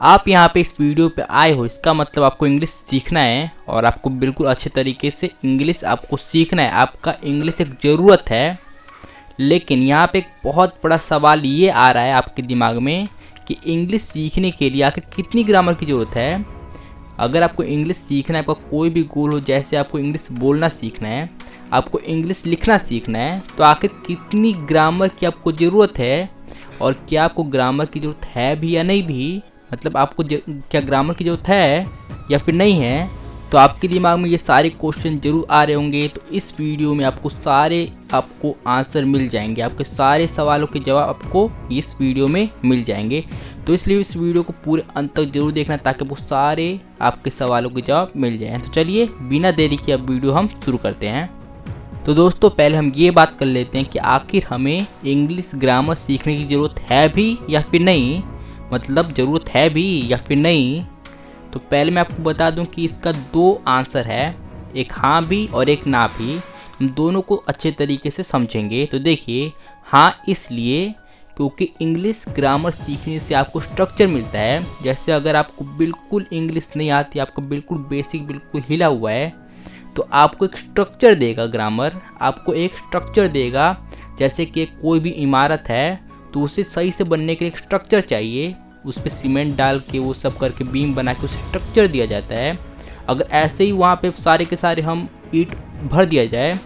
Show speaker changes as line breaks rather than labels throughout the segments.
आप यहाँ पे इस वीडियो पे आए हो, इसका मतलब आपको इंग्लिश सीखना है और आपको बिल्कुल अच्छे तरीके से इंग्लिश आपको सीखना है। आपका इंग्लिश एक ज़रूरत है, लेकिन यहाँ पे एक बहुत बड़ा सवाल ये आ रहा है आपके दिमाग में कि इंग्लिश सीखने के लिए आखिर कितनी ग्रामर की ज़रूरत है। अगर आपको इंग्लिश सीखना है, आपका कोई भी गोल हो, जैसे आपको इंग्लिश बोलना सीखना है, आपको इंग्लिश लिखना सीखना है, तो आखिर कितनी ग्रामर की आपको ज़रूरत है और क्या आपको ग्रामर की ज़रूरत है भी या नहीं भी, मतलब आपको क्या ग्रामर की ज़रूरत है या फिर नहीं है। तो आपके दिमाग में ये सारे क्वेश्चन जरूर आ रहे होंगे। तो इस वीडियो में आपको आंसर मिल जाएंगे, आपके सारे सवालों के जवाब आपको इस वीडियो में मिल जाएंगे। तो इसलिए इस वीडियो को पूरे अंत तक जरूर देखना ताकि वो सारे आपके सवालों के जवाब मिल जाएं। तो चलिए बिना देरी के अब वीडियो हम शुरू करते हैं। तो दोस्तों पहले हम ये बात कर लेते हैं कि आखिर हमें इंग्लिश ग्रामर सीखने की ज़रूरत है भी या फिर नहीं, मतलब ज़रूरत है भी या फिर नहीं। तो पहले मैं आपको बता दूं कि इसका दो आंसर है, एक हाँ भी और एक ना भी। हम दोनों को अच्छे तरीके से समझेंगे। तो देखिए, हाँ इसलिए क्योंकि इंग्लिश ग्रामर सीखने से आपको स्ट्रक्चर मिलता है। जैसे अगर आपको बिल्कुल इंग्लिश नहीं आती, आपको बिल्कुल बेसिक बिल्कुल हिला हुआ है, तो आपको एक स्ट्रक्चर देगा ग्रामर, आपको एक स्ट्रक्चर देगा। जैसे कि कोई भी इमारत है तो उसे सही से बनने के लिए एक स्ट्रक्चर चाहिए, उस पर सीमेंट डाल के वो सब करके बीम बना के उसे स्ट्रक्चर दिया जाता है। अगर ऐसे ही वहाँ पे सारे के सारे हम ईंट भर दिया जाए,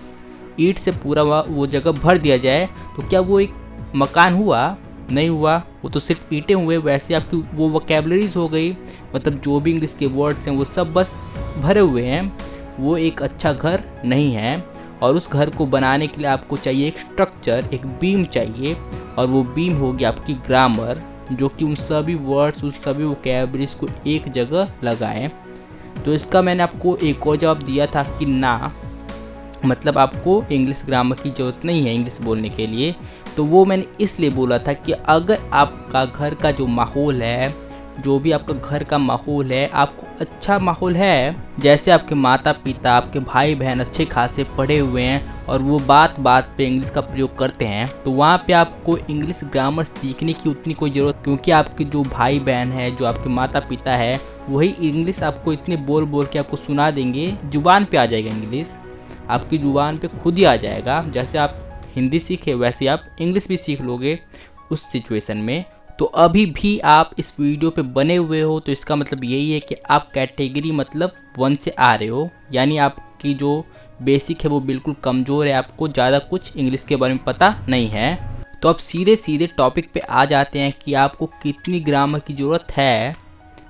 ईंट से पूरा वो जगह भर दिया जाए, तो क्या वो एक मकान हुआ? नहीं हुआ, वो तो सिर्फ ईंटें हुए। वैसे आपकी वो वोकैबुलरीज हो गई, मतलब जो भी इंग्लिश के वर्ड्स हैं वो सब बस भरे हुए हैं। वो एक अच्छा घर नहीं है। और उस घर को बनाने के लिए आपको चाहिए एक स्ट्रक्चर, एक बीम चाहिए, और वो बीम होगी आपकी ग्रामर, जो कि उन सभी वर्ड्स, उन सभी वोकैबुलरीज को एक जगह लगाएं। तो इसका मैंने आपको एक और जवाब दिया था कि ना, मतलब आपको इंग्लिश ग्रामर की ज़रूरत नहीं है इंग्लिश बोलने के लिए। तो वो मैंने इसलिए बोला था कि अगर आपका घर का जो माहौल है, जो भी आपका घर का माहौल है, आपको अच्छा माहौल है, जैसे आपके माता पिता, आपके भाई बहन अच्छे खासे पढ़े हुए हैं और वो बात बात पे इंग्लिश का प्रयोग करते हैं, तो वहाँ पे आपको इंग्लिश ग्रामर सीखने की उतनी कोई ज़रूरत, क्योंकि आपके जो भाई बहन है, जो आपके माता पिता है, वही इंग्लिश आपको इतने बोल बोल के आपको सुना देंगे, जुबान पे आ जाएगा इंग्लिश, आपकी जुबान पे खुद ही आ जाएगा। जैसे आप हिंदी सीखे वैसे आप इंग्लिश भी सीख लोगे उस सिचुएशन में। तो अभी भी आप इस वीडियो पे बने हुए हो, तो इसका मतलब यही है कि आप कैटेगरी मतलब 1 से आ रहे हो, यानी आपकी जो बेसिक है वो बिल्कुल कमज़ोर है, आपको ज़्यादा कुछ इंग्लिश के बारे में पता नहीं है। तो अब सीधे सीधे टॉपिक पे आ जाते हैं कि आपको कितनी ग्रामर की ज़रूरत है।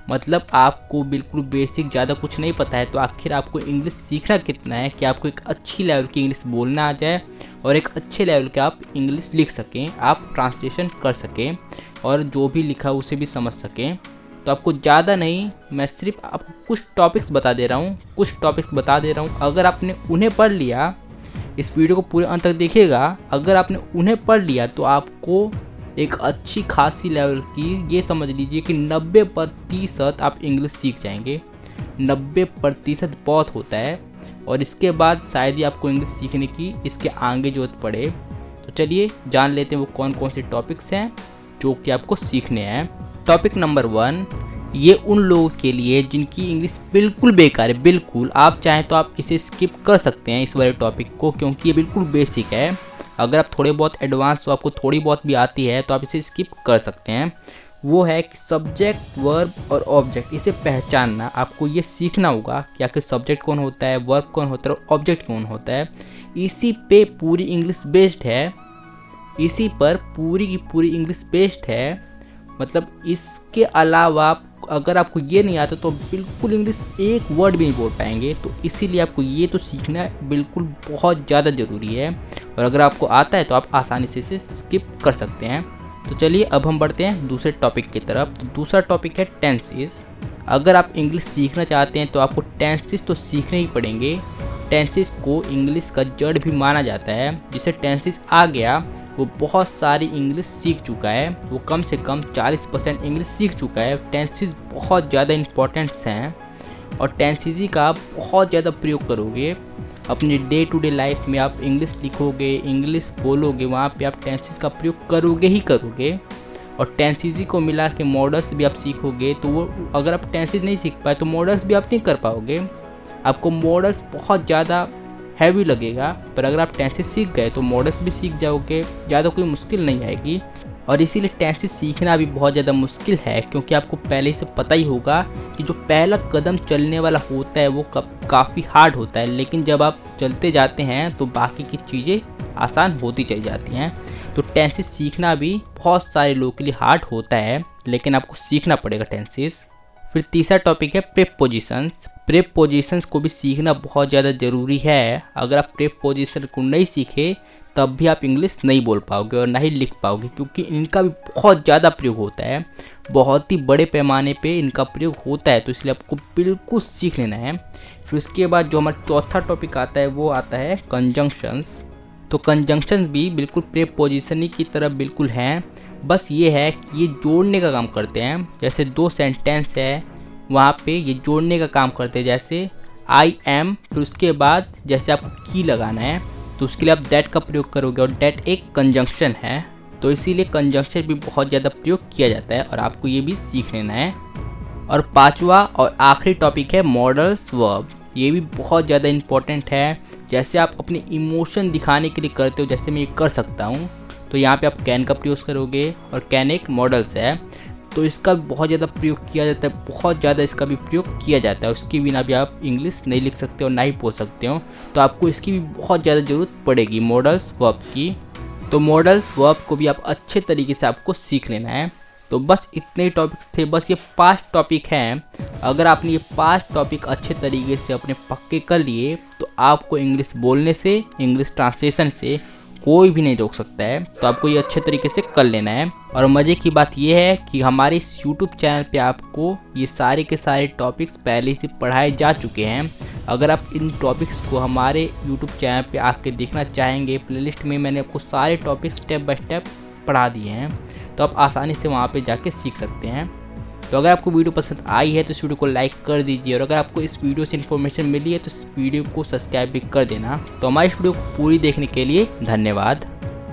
मतलब आपको बिल्कुल बेसिक ज़्यादा कुछ नहीं पता है, तो आखिर आपको इंग्लिश सीखना कितना है कि आपको एक अच्छी लेवल की इंग्लिश बोलना आ जाए और एक अच्छे लेवल के आप इंग्लिश लिख सकें, आप ट्रांसलेशन कर सकें और जो भी लिखा उसे भी समझ सकें। तो आपको ज़्यादा नहीं, मैं सिर्फ आपको कुछ टॉपिक्स बता दे रहा हूँ, अगर आपने उन्हें पढ़ लिया, इस वीडियो को पूरे अंत तक देखिएगा, अगर आपने उन्हें पढ़ लिया तो आपको एक अच्छी खासी लेवल की, ये समझ लीजिए कि 90% आप इंग्लिश सीख जाएंगे। 90% बहुत होता है, और इसके बाद शायद ही आपको इंग्लिश सीखने की इसके आगे जरूरत पड़े। तो चलिए जान लेते हैं वो कौन कौन से टॉपिक्स हैं जो कि आपको सीखने हैं। टॉपिक नंबर 1, ये उन लोगों के लिए जिनकी इंग्लिश बिल्कुल बेकार है, बिल्कुल। आप चाहें तो आप इसे स्किप कर सकते हैं इस वाले टॉपिक को, क्योंकि ये बिल्कुल बेसिक है। अगर आप थोड़े बहुत एडवांस हो, आपको थोड़ी बहुत भी आती है, तो आप इसे स्किप कर सकते हैं। वो है कि सब्जेक्ट, वर्ब और ऑब्जेक्ट, इसे पहचानना। आपको ये सीखना होगा कि आखिर सब्जेक्ट कौन होता है, वर्ब कौन होता है और ऑब्जेक्ट कौन होता है। इसी पे पूरी इंग्लिश बेस्ड है, इसी पर पूरी की पूरी इंग्लिश बेस्ड है। मतलब इसके अलावा अगर आपको ये नहीं आता तो बिल्कुल इंग्लिश एक वर्ड भी नहीं बोल पाएंगे। तो इसीलिए आपको ये तो सीखना बिल्कुल बहुत ज़्यादा ज़रूरी है, और अगर आपको आता है तो आप आसानी से इसे स्किप कर सकते हैं। तो चलिए अब हम बढ़ते हैं दूसरे टॉपिक की तरफ। तो दूसरा टॉपिक है टेंसेस। अगर आप इंग्लिश सीखना चाहते हैं तो आपको टेंसेस तो सीखने ही पड़ेंगे। टेंसेस को इंग्लिश का जड़ भी माना जाता है। जिसे टेंसेस आ गया वो बहुत सारी इंग्लिश सीख चुका है, वो कम से कम 40% इंग्लिश सीख चुका है। टेंसेस बहुत ज़्यादा इंपॉर्टेंट्स हैं, और टेंसेस का आप बहुत ज़्यादा प्रयोग करोगे अपने डे टू डे लाइफ में। आप इंग्लिश लिखोगे, इंग्लिश बोलोगे, वहाँ पे आप टेंसेस का प्रयोग करोगे ही करोगे। और टेंसेस को मिला के मॉडल्स भी आप सीखोगे तो वो, अगर आप टेंसेस नहीं सीख पाए तो मॉडल्स भी आप नहीं कर पाओगे। आपको मॉडल्स बहुत ज़्यादा हैवी लगेगा, पर अगर आप टेंसेस सीख गए तो मॉडल्स भी सीख जाओगे, ज़्यादा कोई मुश्किल नहीं आएगी। और इसीलिए टेंसेस सीखना भी बहुत ज़्यादा मुश्किल है, क्योंकि आपको पहले से पता ही होगा कि जो पहला कदम चलने वाला होता है वो काफ़ी हार्ड होता है, लेकिन जब आप चलते जाते हैं तो बाकी की चीज़ें आसान होती चली जाती हैं। तो टेंसेस सीखना भी बहुत सारे लोगों के लिए हार्ड होता है, लेकिन आपको सीखना पड़ेगा टेंसेस। फिर तीसरा टॉपिक है प्रीपोजिशंस। प्रीपोजिशंस को भी सीखना बहुत ज़्यादा ज़रूरी है। अगर आप प्रीपोजिशन को नहीं सीखे तब भी आप इंग्लिश नहीं बोल पाओगे और ना ही लिख पाओगे, क्योंकि इनका भी बहुत ज़्यादा प्रयोग होता है, बहुत ही बड़े पैमाने पे इनका प्रयोग होता है, तो इसलिए आपको बिल्कुल सीख लेना है। फिर उसके बाद जो हमारा चौथा टॉपिक आता है वो आता है कंजंक्शंस। तो कंजंक्शंस भी बिल्कुल प्रीपोजिशन की तरह बिल्कुल हैं, बस ये है कि ये जोड़ने का काम करते हैं। जैसे दो सेंटेंस है वहाँ पे ये जोड़ने का काम करते हैं, जैसे आई एम, फिर उसके बाद जैसे आपको की लगाना है तो उसके लिए आप दैट का प्रयोग करोगे, और दैट एक कंजंक्शन है, तो इसीलिए कंजंक्शन भी बहुत ज़्यादा प्रयोग किया जाता है और आपको ये भी सीख लेना है। और पांचवा और आखिरी टॉपिक है मॉडल्स वर्ब। ये भी बहुत ज़्यादा इम्पोर्टेंट है। जैसे आप अपने इमोशन दिखाने के लिए करते हो, जैसे मैं ये कर सकता हूँ, तो यहाँ पे आप कैन का प्रयोग करोगे, और कैन एक मॉडल्स है तो इसका बहुत ज़्यादा प्रयोग किया जाता है, बहुत ज़्यादा इसका भी प्रयोग किया जाता है। उसके बिना भी आप इंग्लिश नहीं लिख सकते और ना ही बोल सकते हो, तो आपको इसकी भी बहुत ज़्यादा ज़रूरत पड़ेगी मॉडल्स वर्ब की। तो मॉडल्स वर्ब को भी आप अच्छे तरीके से आपको सीख लेना है। तो बस इतने ही टॉपिक्स थे, बस ये 5 टॉपिक हैं। अगर आपने ये 5 टॉपिक अच्छे तरीके से अपने पक्के कर लिए तो आपको इंग्लिश बोलने से, इंग्लिश ट्रांसलेशन से कोई भी नहीं रोक सकता है। तो आपको ये अच्छे तरीके से कर लेना है। और मज़े की बात यह है कि हमारे इस YouTube चैनल पे आपको ये सारे के सारे टॉपिक्स पहले से पढ़ाए जा चुके हैं। अगर आप इन टॉपिक्स को हमारे YouTube चैनल पे आके देखना चाहेंगे, प्लेलिस्ट में मैंने आपको सारे टॉपिक्स स्टेप बाय स्टेप पढ़ा दिए हैं, तो आप आसानी से वहाँ पे जाके सीख सकते हैं। तो अगर आपको वीडियो पसंद आई है तो इस वीडियो को लाइक कर दीजिए, और अगर आपको इस वीडियो से इन्फॉर्मेशन मिली है तो इस वीडियो को सब्सक्राइब भी कर देना। तो हमारी इस वीडियो को पूरी देखने के लिए धन्यवाद।